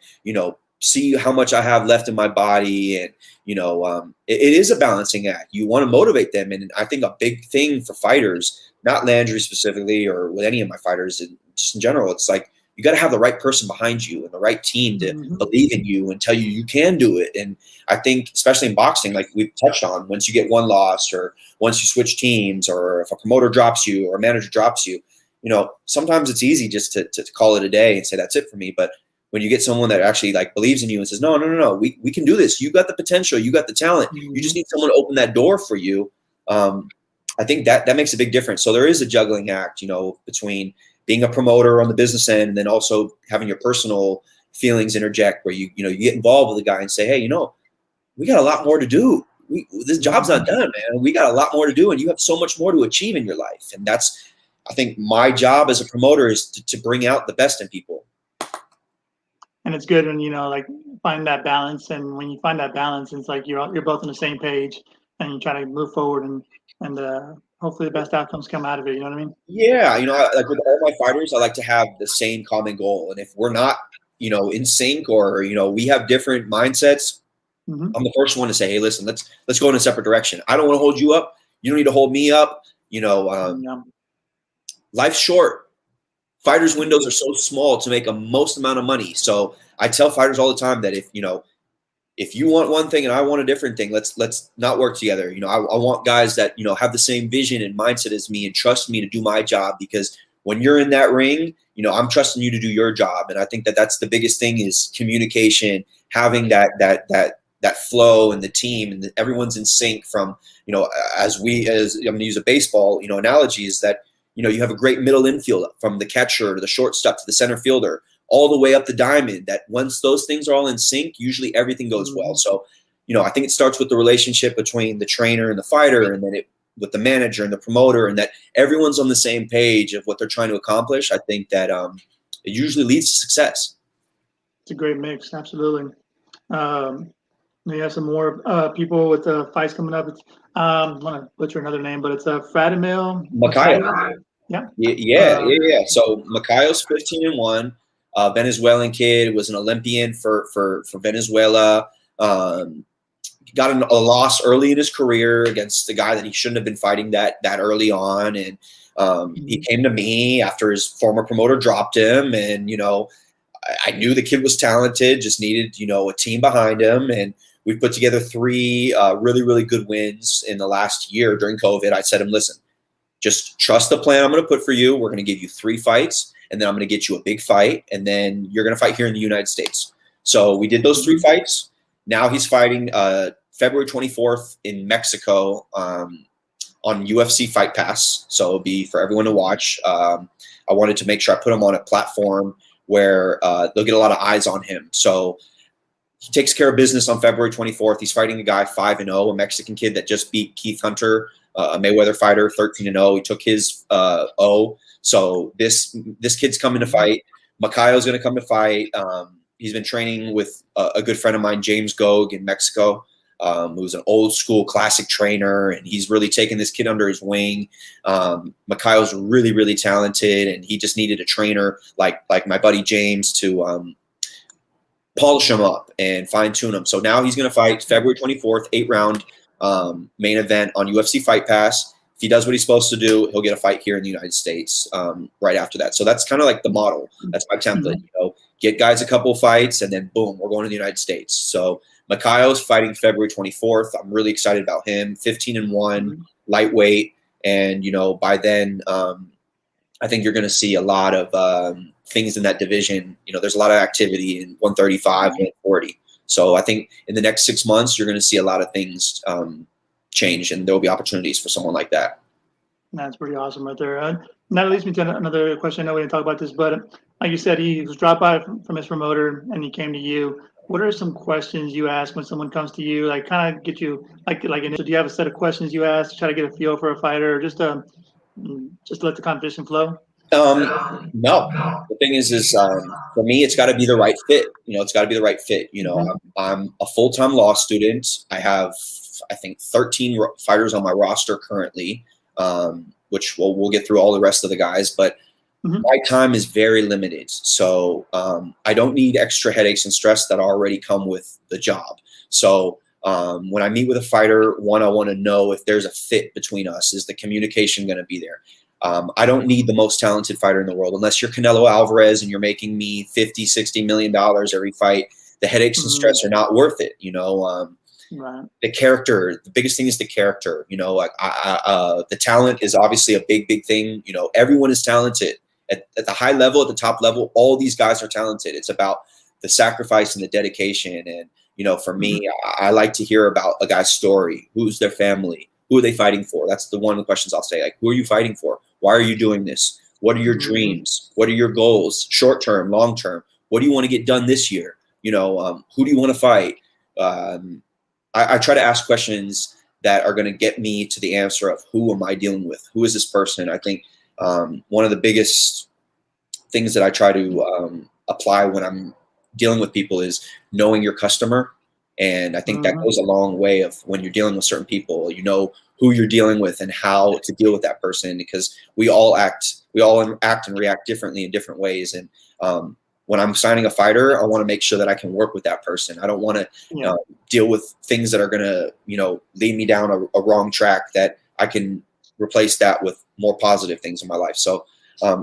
see how much I have left in my body. And, it is a balancing act. You want to motivate them. And I think a big thing for fighters, not Landry specifically, or with any of my fighters, and just in general, it's like, you got to have the right person behind you and the right team to believe in you and tell you you can do it. And I think, especially in boxing, like we've touched on, once you get one loss, or once you switch teams, or if a promoter drops you or a manager drops you, sometimes it's easy just to call it a day and say, that's it for me. But when you get someone that actually like believes in you and says, no, we can do this. You got the potential. You got the talent. You just need someone to open that door for you. I think that makes a big difference. So there is a juggling act, between being a promoter on the business end, and then also having your personal feelings interject, where you get involved with the guy and say, hey, we got a lot more to do. This job's not done, man. We got a lot more to do, and you have so much more to achieve in your life. And that's, I think, my job as a promoter is to bring out the best in people. And it's good when, like, find that balance. And when you find that balance, it's like you're both on the same page, and you try to move forward, and hopefully the best outcomes come out of it. You know what I mean? Yeah. Like with all my fighters, I like to have the same common goal. And if we're not, in sync, or, we have different mindsets, I'm the first one to say, hey, listen, let's go in a separate direction. I don't want to hold you up. You don't need to hold me up. Life's short. Fighters' windows are so small to make a most amount of money. So I tell fighters all the time that if you want one thing and I want a different thing, let's not work together. I want guys that, have the same vision and mindset as me and trust me to do my job, because when you're in that ring, I'm trusting you to do your job. And I think that's the biggest thing, is communication, having that flow in the team, and everyone's in sync from, as I'm going to use a baseball, analogy, is that, you have a great middle infield from the catcher to the shortstop to the center fielder, all the way up the diamond, that once those things are all in sync, usually everything goes well. So, I think it starts with the relationship between the trainer and the fighter, and then with the manager and the promoter, and that everyone's on the same page of what they're trying to accomplish. I think that it usually leads to success. It's a great mix. Absolutely. We have some more people with fights coming up. It's, I'm going to butcher another name, but it's Fradimil Makayo. Yeah. So Makayo's 15-1. Venezuelan kid, was an Olympian for Venezuela. Got a loss early in his career against the guy that he shouldn't have been fighting that early on. And he came to me after his former promoter dropped him. And, I knew the kid was talented, just needed, a team behind him. And we put together 3 really, really good wins in the last year during COVID. I said to him, listen, just trust the plan I'm going to put for you. We're going to give you 3 fights, and then I'm going to get you a big fight, and then you're going to fight here in the United States. So we did those 3 fights. Now he's fighting February 24th in Mexico on UFC Fight Pass. So it'll be for everyone to watch. I wanted to make sure I put him on a platform where they'll get a lot of eyes on him. So he takes care of business on February 24th. He's fighting a guy 5-0, a Mexican kid that just beat Keith Hunter, a Mayweather fighter, 13-0. He took his O. So this kid's coming to fight. Makayo's going to come to fight. he's been training with a good friend of mine, James Gog in Mexico, who's an old school classic trainer, and he's really taken this kid under his wing. Mikhail's really, really talented, and he just needed a trainer like my buddy James to polish him up and fine tune him. So now he's going to fight February 24th, 8-round main event on UFC Fight Pass. If he does what he's supposed to do, he'll get a fight here in the United States right after that. So that's kind of like the model. That's my template. You know, get guys a couple fights, and then boom, we're going to the United States. So Mikhail's fighting February 24th. I'm really excited about him. 15-1, lightweight, and you know, by then, I think you're going to see a lot of things in that division. You know, there's a lot of activity in 135, 140. So I think in the next 6 months, you're going to see a lot of things change, and there will be opportunities for someone like that. That's pretty awesome right there. That leads me to another question. I know we didn't talk about this, but like you said, he was dropped by from his promoter and he came to you. What are some questions you ask when someone comes to you? Like, kind of get you like initial, do you have a set of questions you ask to try to get a feel for a fighter, or just to let the competition flow? No. The thing is for me, it's got to be the right fit. You know, it's got to be the right fit. You know, I'm a full-time law student. I have, I think, 13 fighters on my roster currently, which we'll get through all the rest of the guys. But my time is very limited. So I don't need extra headaches and stress that already come with the job. So when I meet with a fighter, I want to know if there's a fit between us. Is the communication going to be there? I don't need the most talented fighter in the world. Unless you're Canelo Alvarez and you're making me $50-60 million every fight, the headaches and stress are not worth it. You know, the character, the biggest thing is the character. You know, like the talent is obviously a big thing. You know, everyone is talented at the high level, at the top level. All these guys are talented. It's about the sacrifice and the dedication. And, you know, for me, I like to hear about a guy's story. Who's their family? Who are they fighting for? That's one of the questions I'll say. Like, who are you fighting for? Why are you doing this? What are your dreams? What are your goals? Short term, long term. What do you want to get done this year? You know, who do you want to fight? I try to ask questions that are going to get me to the answer of who am I dealing with? Who is this person? I think one of the biggest things that I try to apply when I'm dealing with people is knowing your customer. And I think that goes a long way of when you're dealing with certain people, you know who you're dealing with and how to deal with that person, because we all act and react differently in different ways. And when I'm signing a fighter, I want to make sure that I can work with that person. I don't want to deal with things that are going to, you know, lead me down a wrong track, that I can replace that with more positive things in my life. So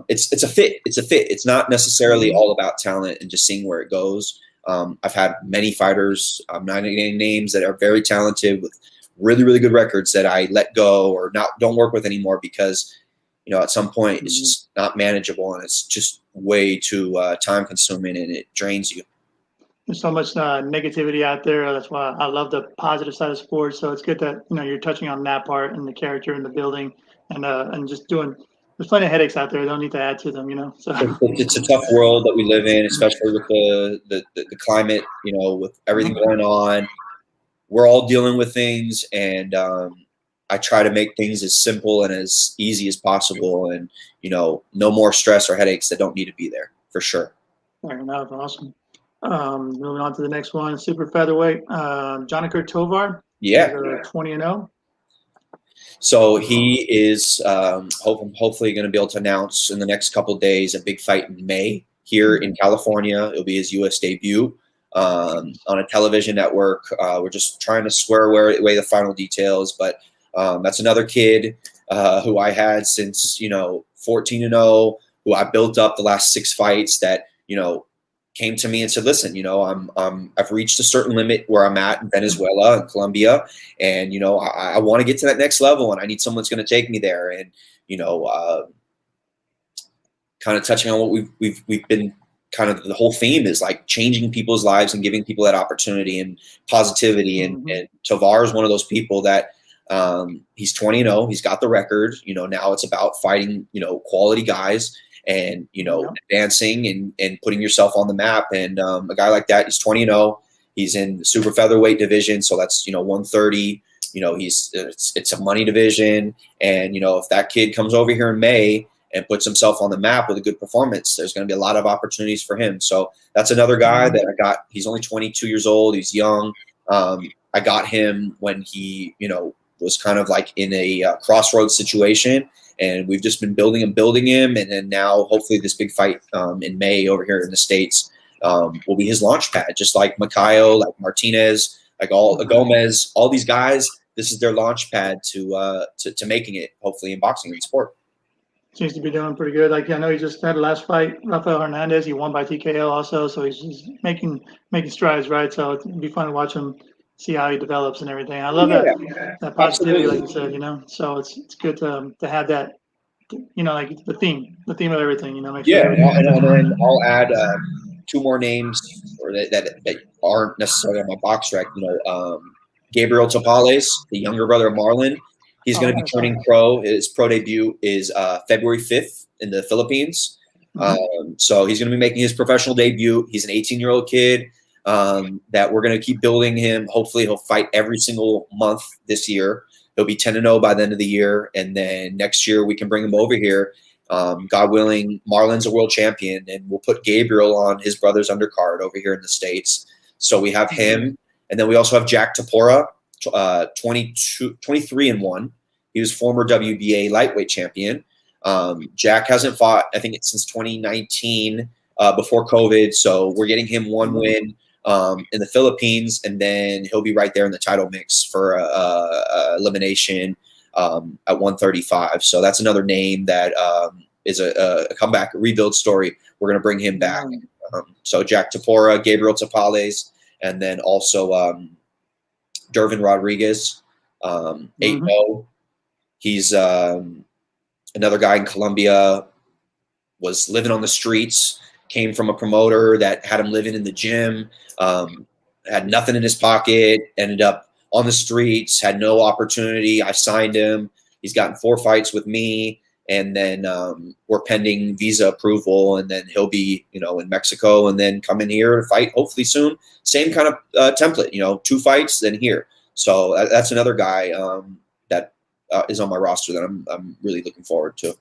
it's a fit. It's a fit. It's not necessarily all about talent and just seeing where it goes. I've had many fighters, I'm not naming names, that are very talented with really good records that I let go or don't work with anymore because, you know, at some point it's just not manageable and it's just way too time consuming and it drains you. There's so much negativity out there. That's why I love the positive side of sports. So it's good that, you know, you're touching on that part and the character and the building and just doing. There's plenty of headaches out there. They don't need to add to them, you know. So it's a tough world that we live in, especially with the climate, you know, with everything going on. We're all dealing with things, and I try to make things as simple and as easy as possible, and, you know, no more stress or headaches that don't need to be there, for sure. Fair enough. Awesome. Moving on to the next one, super featherweight, Jonica Tovar. Yeah. 20-0. So he is hopefully going to be able to announce in the next couple of days a big fight in May here in California. It'll be his U.S. debut on a television network. We're just trying to square away the final details, but that's another kid who I had since, you know, 14-0, who I built up the last 6 fights, that, you know, came to me and said, listen, you know, I've reached a certain limit where I'm at in Venezuela and Colombia, and, you know, I want to get to that next level, and I need someone that's going to take me there. And, you know, kind of touching on what we've been kind of, the whole theme is like changing people's lives and giving people that opportunity and positivity. And Tovar is one of those people that he's 20-0, he's got the record, you know, now it's about fighting, you know, quality guys and, you know, advancing and putting yourself on the map. And a guy like that, he's 20-0. He's in the super featherweight division, so that's, you know, 130. You know, it's a money division. And, you know, if that kid comes over here in May and puts himself on the map with a good performance, there's going to be a lot of opportunities for him. So that's another guy that I got. He's only 22 years old. He's young. I got him when he, was kind of like in a crossroads situation, and we've just been building him. And then now hopefully this big fight in May over here in the States will be his launch pad, just like Makayo, like Martinez, like all Gomez, all these guys. This is their launch pad to making it, hopefully, in boxing and sport. Seems to be doing pretty good. Like, I know he just had the last fight, Rafael Hernandez. He won by TKO also, so he's making strides, right? So it'd be fun to watch him, see how he develops and everything. I love that positivity, like you said, So it's good to have that, like the theme of everything, Make sure and I'll add two more names that aren't necessarily on my box rec. Gabriel Topales, the younger brother of Marlon. He's going to be turning pro. His pro debut is February 5th in the Philippines. So he's going to be making his professional debut. He's an 18-year-old kid that we're going to keep building him. Hopefully he'll fight every single month this year. He'll be 10-0 by the end of the year. And then next year we can bring him over here. God willing, Marlon's a world champion, and we'll put Gabriel on his brother's undercard over here in the States. So we have him. And then we also have Jack Tepora, 23-1. He was former WBA lightweight champion. Jack hasn't fought, I think, since 2019 before COVID. So we're getting him one win in the Philippines, and then he'll be right there in the title mix for elimination at 135. So that's another name that is a comeback, a rebuild story. We're going to bring him back. So Jack Tepora, Gabriel Topales, and then also Dervin Rodriguez, 8-0. He's another guy in Colombia, was living on the streets, came from a promoter that had him living in the gym, had nothing in his pocket, ended up on the streets, had no opportunity. I signed him. He's gotten 4 fights with me. And then we're pending visa approval, and then he'll be, in Mexico, and then come in here and fight hopefully soon. Same kind of template, 2 fights, then here. So that's another guy that is on my roster that I'm really looking forward to.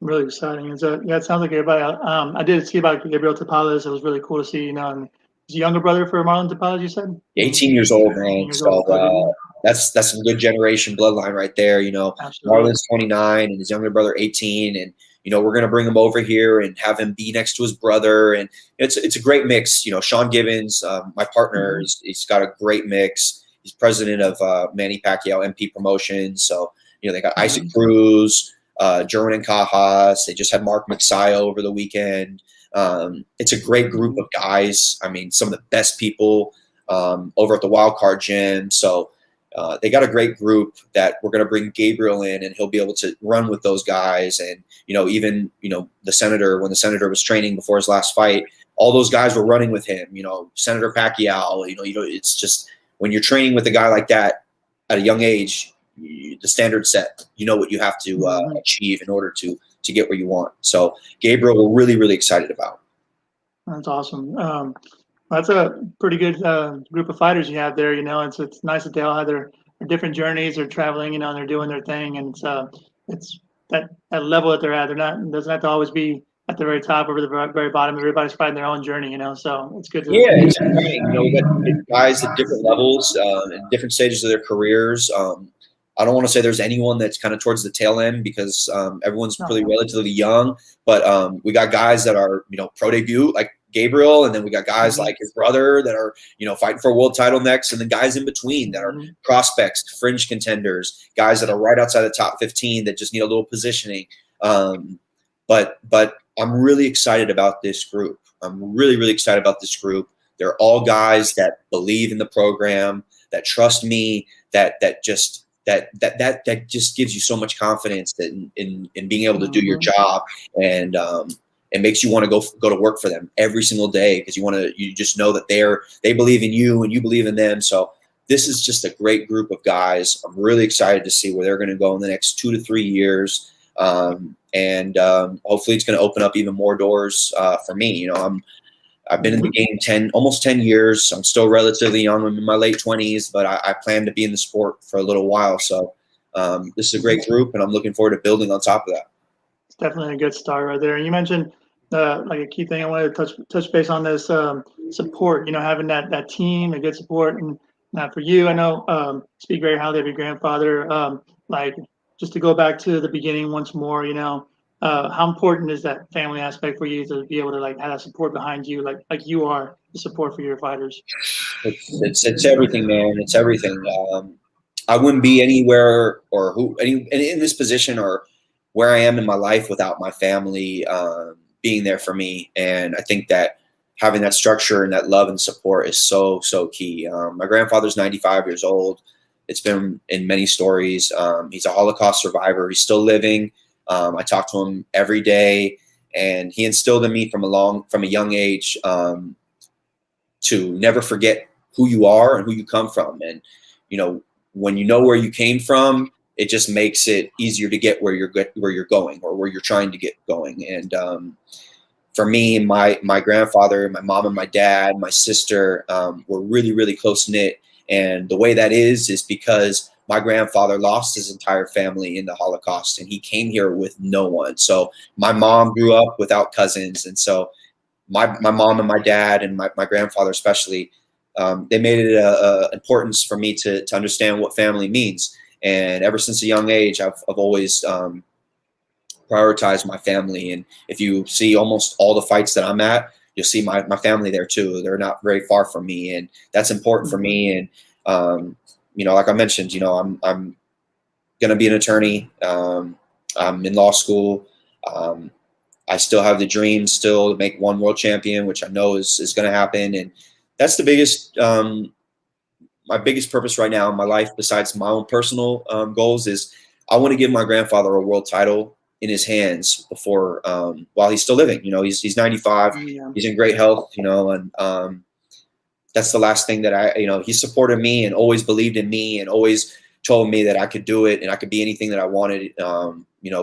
Really exciting. It sounds like everybody. I did see about Gabriel Topales. It was really cool to see. And he's a younger brother for Marlon Topales, you said? 18 years old, man. That's some good generation bloodline right there. Marlon's 29 and his younger brother 18, and we're gonna bring him over here and have him be next to his brother, and it's a great mix. Sean Gibbons, my partner, he's got a great mix. He's president of Manny Pacquiao MP Promotions, so they got Isaac Cruz, Jerwin and Cajas. They just had Mark Mixaya over the weekend. It's a great group of guys. I mean, some of the best people over at the Wild Card Gym. So they got a great group that we're going to bring Gabriel in, and he'll be able to run with those guys. And, even, the Senator, when the Senator was training before his last fight, all those guys were running with him, Senator Pacquiao, it's just when you're training with a guy like that at a young age, the standard set, what you have to achieve in order to get where you want. So Gabriel, we're really, really excited about. That's awesome. That's a pretty good group of fighters you have there. It's nice that they all have their different journeys. They're traveling, and they're doing their thing, and it's that level that they're at. It doesn't have to always be at the very top or the very bottom. Everybody's fighting their own journey, So it's good to it's exciting. We got guys at different levels in different stages of their careers. I don't want to say there's anyone that's kind of towards the tail end because everyone's really relatively young, but we got guys that are, pro debut like Gabriel, and then we got guys like his brother that are, fighting for a world title next, and then guys in between that are prospects, fringe contenders, guys that are right outside the top 15 that just need a little positioning. But I'm really excited about this group. I'm really, really excited about this group. They're all guys that believe in the program, that trust me, that just gives you so much confidence in being able to do your job, and it makes you want to go to work for them every single day because you just know that they believe in you and you believe in them. So this is just a great group of guys. I'm really excited to see where they're going to go in the next 2 to 3 years, and hopefully it's going to open up even more doors for me. I've been in the game almost 10 years. I'm still relatively young. I'm in my late 20s, but I plan to be in the sport for a little while. So this is a great group, and I'm looking forward to building on top of that. It's definitely a good start right there. And you mentioned like a key thing I wanted to touch base on this support. Having that team, a good support, and for you, I know speak very highly of your grandfather. Like just to go back to the beginning once more, how important is that family aspect for you to be able to like have that support behind you, like you are the support for your fighters? It's everything, man. It's everything. I wouldn't be anywhere or in this position or where I am in my life without my family being there for me. And I think that having that structure and that love and support is so key. My grandfather's 95 years old. It's been in many stories. He's a Holocaust survivor. He's still living. I talk to him every day, and he instilled in me from a young age to never forget who you are and who you come from. And, when you know where you came from, it just makes it easier to get where you're going or where you're trying to get going. And for me, my grandfather, my mom and my dad, my sister were really close knit. And the way that is because my grandfather lost his entire family in the Holocaust, and he came here with no one. So my mom grew up without cousins. And so my mom and my dad and my grandfather especially, they made it a importance for me to understand what family means. And ever since a young age, I've always prioritized my family. And if you see almost all the fights that I'm at, you'll see my family there too. They're not very far from me, and that's important for me. And like I mentioned, I'm going to be an attorney. I'm in law school. I still have the dream to make one world champion, which I know is going to happen. And that's the biggest, my biggest purpose right now in my life, besides my own personal goals, is I want to give my grandfather a world title in his hands before, while he's still living. He's 95, he's in great health, and that's the last thing that he supported me and always believed in me and always told me that I could do it and I could be anything that I wanted.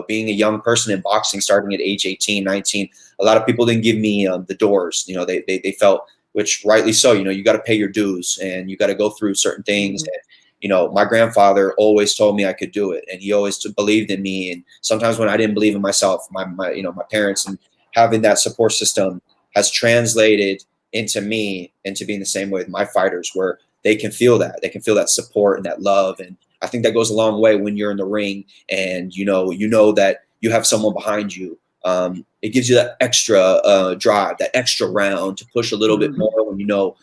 Being a young person in boxing, starting at age 18, 19, a lot of people didn't give me the doors. They felt, which rightly so, you got to pay your dues and you got to go through certain things. And, my grandfather always told me I could do it, and he always believed in me. And sometimes when I didn't believe in myself, my parents and having that support system has translated into me into being the same way with my fighters, where they can feel that support and that love. And I think that goes a long way when you're in the ring and you know that you have someone behind you. It gives you that extra drive, that extra round to push a little bit more when you know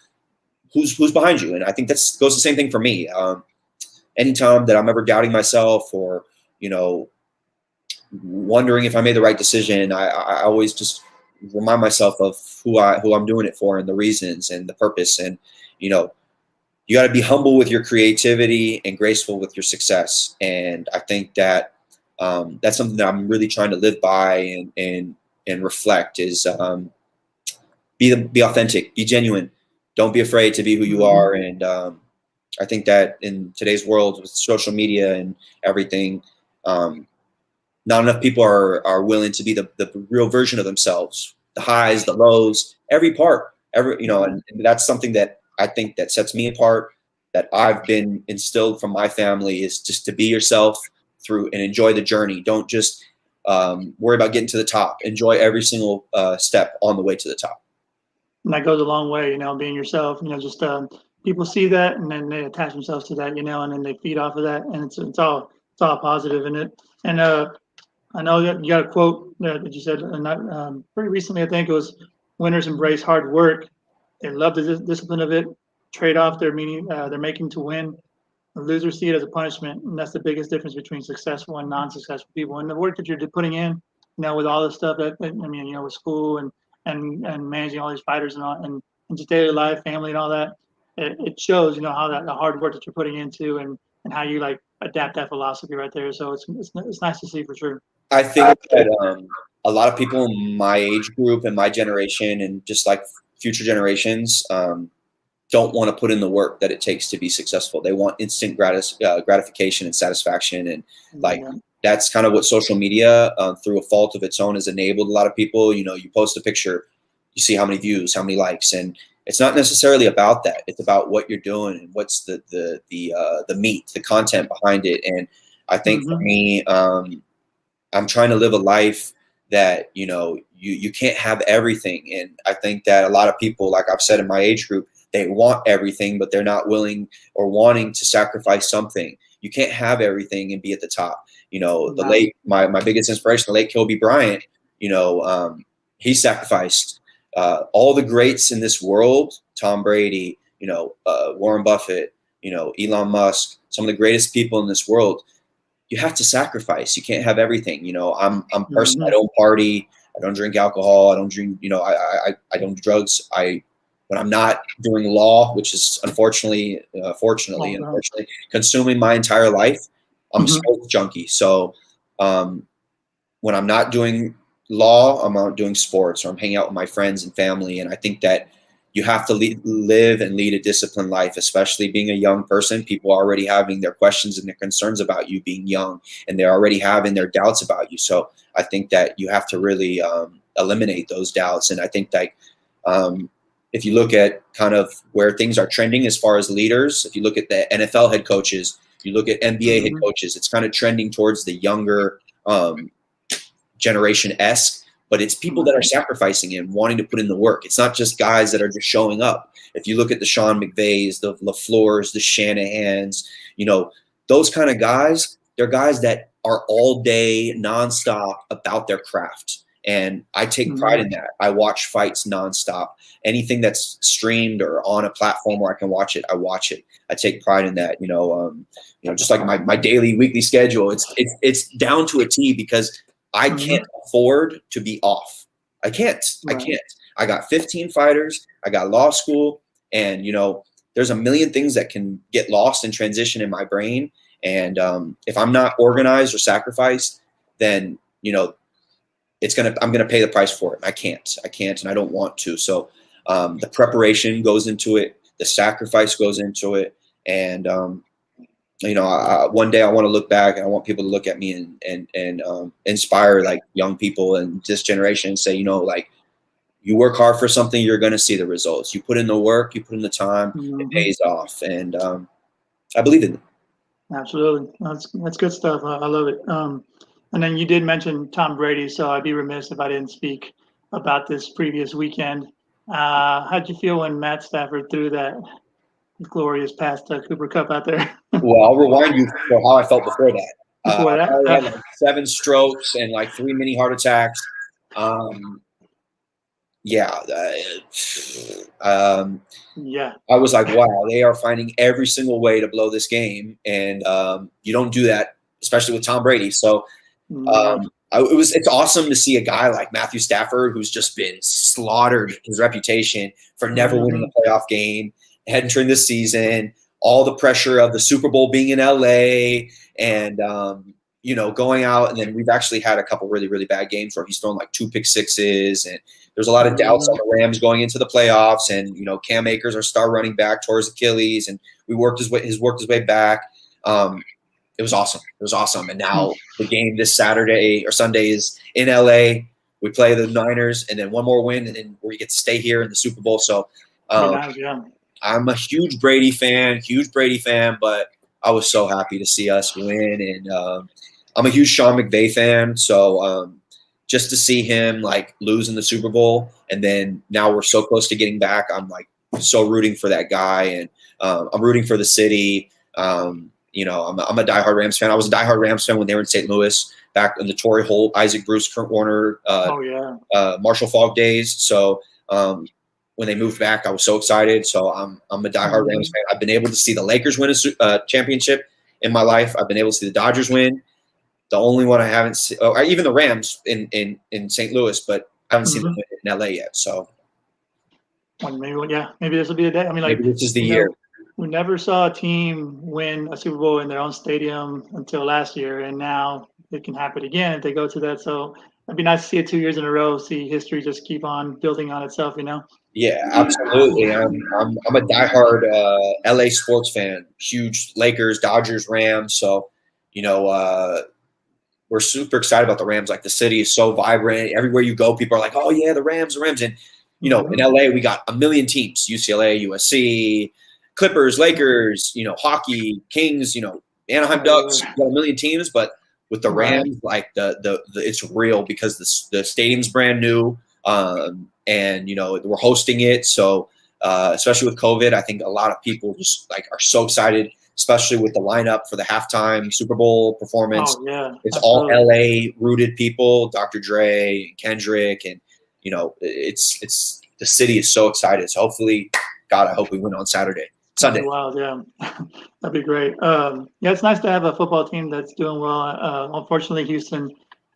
who's behind you. And I think goes the same thing for me. Anytime that I'm ever doubting myself or wondering if I made the right decision, I always just remind myself of who I'm doing it for and the reasons and the purpose. And you got to be humble with your creativity and graceful with your success. And I think that that's something that I'm really trying to live by and reflect is be authentic, be genuine. Don't be afraid to be who you are. And I think that in today's world with social media and everything, not enough people are willing to be the real version of themselves, the highs, the lows, every part, and that's something that I think that sets me apart, that I've been instilled from my family, is just to be yourself through and enjoy the journey. Don't just worry about getting to the top. Enjoy every single step on the way to the top. And that goes a long way, being yourself, just people see that and then they attach themselves to that, and then they feed off of that, and it's all positive in it. And I know that you got a quote that you said pretty recently. I think it was, "Winners embrace hard work. They love the discipline of it. Trade off they're making to win. The losers see it as a punishment." And that's the biggest difference between successful and non-successful people. And the work that you're putting in, with all this stuff with school and managing all these fighters and all, and just daily life, family, and all that, it shows, how the hard work that you're putting into and how you like adapt that philosophy right there. So it's nice to see for sure. I think that a lot of people in my age group and my generation and just like future generations don't want to put in the work that it takes to be successful. They want instant gratification and satisfaction. And that's kind of what social media, through a fault of its own, has enabled a lot of people. You post a picture, you see how many views, how many likes, and it's not necessarily about that. It's about what you're doing and what's the meat, the content behind it. And I think for me, I'm trying to live a life that, you can't have everything. And I think that a lot of people, like I've said in my age group, they want everything, but they're not willing or wanting to sacrifice something. You can't have everything and be at the top. My biggest inspiration, the late Kobe Bryant, he sacrificed all the greats in this world, Tom Brady, Warren Buffett, Elon Musk, some of the greatest people in this world. You have to sacrifice. You can't have everything. I'm a person. I don't party. I don't drink alcohol. I don't drink. I don't do drugs. When I'm not doing law, which is fortunately, consuming my entire life, I'm a sports junkie. So when I'm not doing law, I'm out doing sports, or I'm hanging out with my friends and family. And I think that you have to live and lead a disciplined life, especially being a young person. People are already having their questions and their concerns about you being young, and they're already having their doubts about you. So I think that you have to really eliminate those doubts. And I think that if you look at kind of where things are trending as far as leaders, if you look at the NFL head coaches, you look at NBA head coaches, it's kind of trending towards the younger generation-esque. But it's people that are sacrificing and wanting to put in the work. It's not just guys that are just showing up. If you look at the Sean McVays, the LaFleurs, the Shanahans, those kind of guys, they're guys that are all day, nonstop about their craft. And I take pride in that. I watch fights nonstop. Anything that's streamed or on a platform where I can watch it, I watch it. I take pride in that. Just like my daily, weekly schedule, it's down to a T, because I can't afford to be off. I can't. I got 15 fighters. I got law school. And, there's a million things that can get lost in transition in my brain. And if I'm not organized or sacrificed, then, I'm going to pay the price for it. I can't, and I don't want to. So the preparation goes into it. The sacrifice goes into it. And, one day I want to look back, and I want people to look at me and inspire like young people in this generation and say, you work hard for something, you're going to see the results. You put in the work, you put in the time, it pays off. And I believe in it. Absolutely. That's good stuff. I love it. And then you did mention Tom Brady, so I'd be remiss if I didn't speak about this previous weekend. How'd you feel when Matt Stafford threw that glorious pass to Cooper Kupp out there? Well, I'll rewind you for how I felt before that. I had like 7 strokes and like 3 mini heart attacks. I was like, wow, they are finding every single way to blow this game. And you don't do that, especially with Tom Brady. So it's awesome to see a guy like Matthew Stafford, who's just been slaughtered his reputation for never winning a playoff game, entering this season, all the pressure of the Super Bowl being in LA, and going out. And then we've actually had a couple really, really bad games where he's thrown like 2 pick sixes, and there's a lot of doubts on the Rams going into the playoffs. And Cam Akers, our star running back, tore his Achilles, and we worked his way back. It was awesome. And now the game this Saturday or Sunday is in LA. We play the Niners, and then one more win, and then we get to stay here in the Super Bowl. So I'm a huge Brady fan, but I was so happy to see us win. And I'm a huge Sean McVay fan. So just to see him like lose in the Super Bowl, and then now we're so close to getting back, I'm like so rooting for that guy. And I'm rooting for the city. I'm a diehard Rams fan. I was a diehard Rams fan when they were in St. Louis back in the Torrey Holt, Isaac Bruce, Kurt Warner, Marshall Faulk days. So when they moved back, I was so excited. So I'm a diehard Rams fan. I've been able to see the Lakers win a championship in my life. I've been able to see the Dodgers win. The only one I haven't seen, or even the Rams in St. Louis, but I haven't seen them win in LA yet. So maybe this will be the day. I mean, like, maybe this is the year. We never saw a team win a Super Bowl in their own stadium until last year, and now it can happen again if they go to that. So it'd be nice to see it 2 years in a row, see history just keep on building on itself, Yeah, absolutely. I'm a diehard LA sports fan, huge Lakers, Dodgers, Rams. So, we're super excited about the Rams. Like, the city is so vibrant. Everywhere you go, people are like, oh yeah, the Rams. And, in LA, we got a million teams, UCLA, USC, Clippers, Lakers, hockey, Kings, Anaheim Ducks, got a million teams, but With the Rams, like the it's real because the stadium's brand new, and we're hosting it. So especially with COVID, I think a lot of people just like are so excited, especially with the lineup for the halftime Super Bowl performance. Oh yeah, it's absolutely. all LA rooted people, Dr. Dre, and Kendrick, and it's the city is so excited. So hopefully, God, I hope we win on Sunday. Wow, yeah, that'd be great. Yeah, it's nice to have a football team that's doing well. Unfortunately, Houston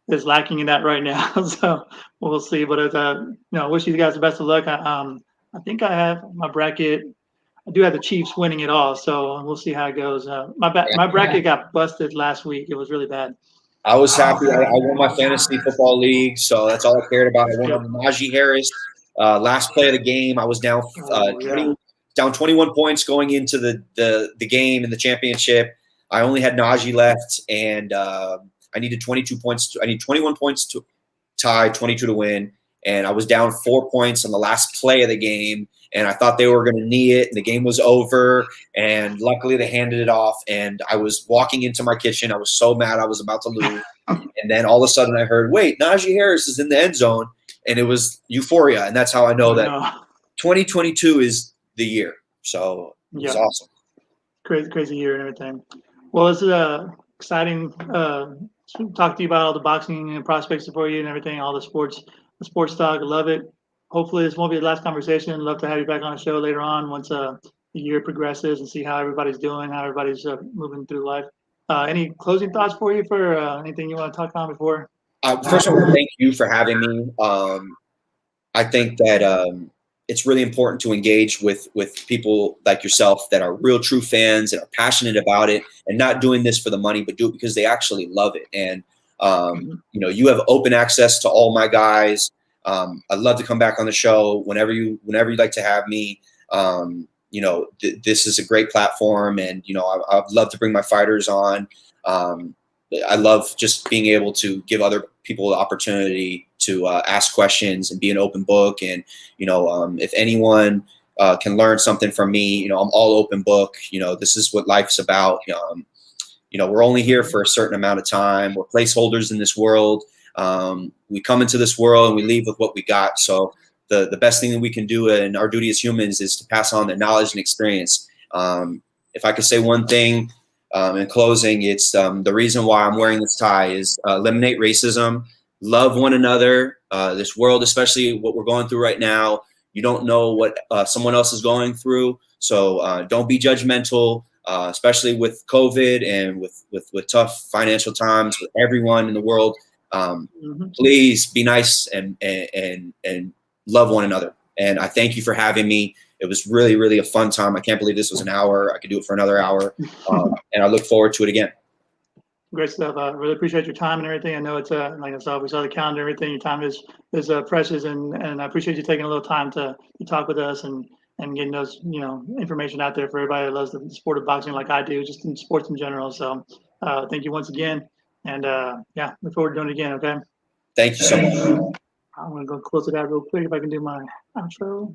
is lacking in that right now, so we'll see. But I wish you guys the best of luck. I think I have my bracket. I do have the Chiefs winning it all, so we'll see how it goes. My bracket got busted last week. It was really bad. I was happy. I won my fantasy football league, so that's all I cared about. I won on Najee Harris. Last play of the game, I was down 21 points going into the game in the championship. I only had Najee left, and I needed 22 points. I need 21 points to tie, 22 to win. And I was down 4 points on the last play of the game, and I thought they were going to knee it, and the game was over. And luckily, they handed it off. And I was walking into my kitchen. I was so mad I was about to lose. And then all of a sudden, I heard, "Wait, Najee Harris is in the end zone," and it was euphoria. And that's how I know that 2022 is the year. So it was awesome. Crazy year and everything. Well, it's exciting to talk to you about all the boxing and prospects for you and everything, all the sports talk. I love it. Hopefully this won't be the last conversation. I'd love to have you back on the show later on once the year progresses and see how everybody's doing, how everybody's moving through life. Any closing thoughts for you for anything you want to talk on before? First of all, thank you for having me. I think that it's really important to engage with people like yourself that are real true fans and are passionate about it and not doing this for the money, but do it because they actually love it. And, you have open access to all my guys. I'd love to come back on the show whenever you'd like to have me. This is a great platform, and, I'd love to bring my fighters on. I love just being able to give other people the opportunity to ask questions and be an open book. And, if anyone can learn something from me, I'm all open book. This is what life's about. We're only here for a certain amount of time. We're placeholders in this world. We come into this world and we leave with what we got. So the best thing that we can do, and our duty as humans, is to pass on the knowledge and experience. If I could say one thing in closing, it's the reason why I'm wearing this tie is eliminate racism, love one another. This world, especially what we're going through right now, you don't know what someone else is going through. So don't be judgmental, especially with COVID and with tough financial times with everyone in the world. Please be nice and love one another. And I thank you for having me. It was really, really a fun time. I can't believe this was an hour. I could do it for another hour. And I look forward to it again. Great stuff. I really appreciate your time and everything. I know it's like I saw, we saw the calendar and everything. Your time is precious, and I appreciate you taking a little time to talk with us and getting those information out there for everybody that loves the sport of boxing like I do, just in sports in general. So thank you once again, and look forward to doing it again. Okay. Thank you so much. I'm gonna go close it out real quick if I can do my outro.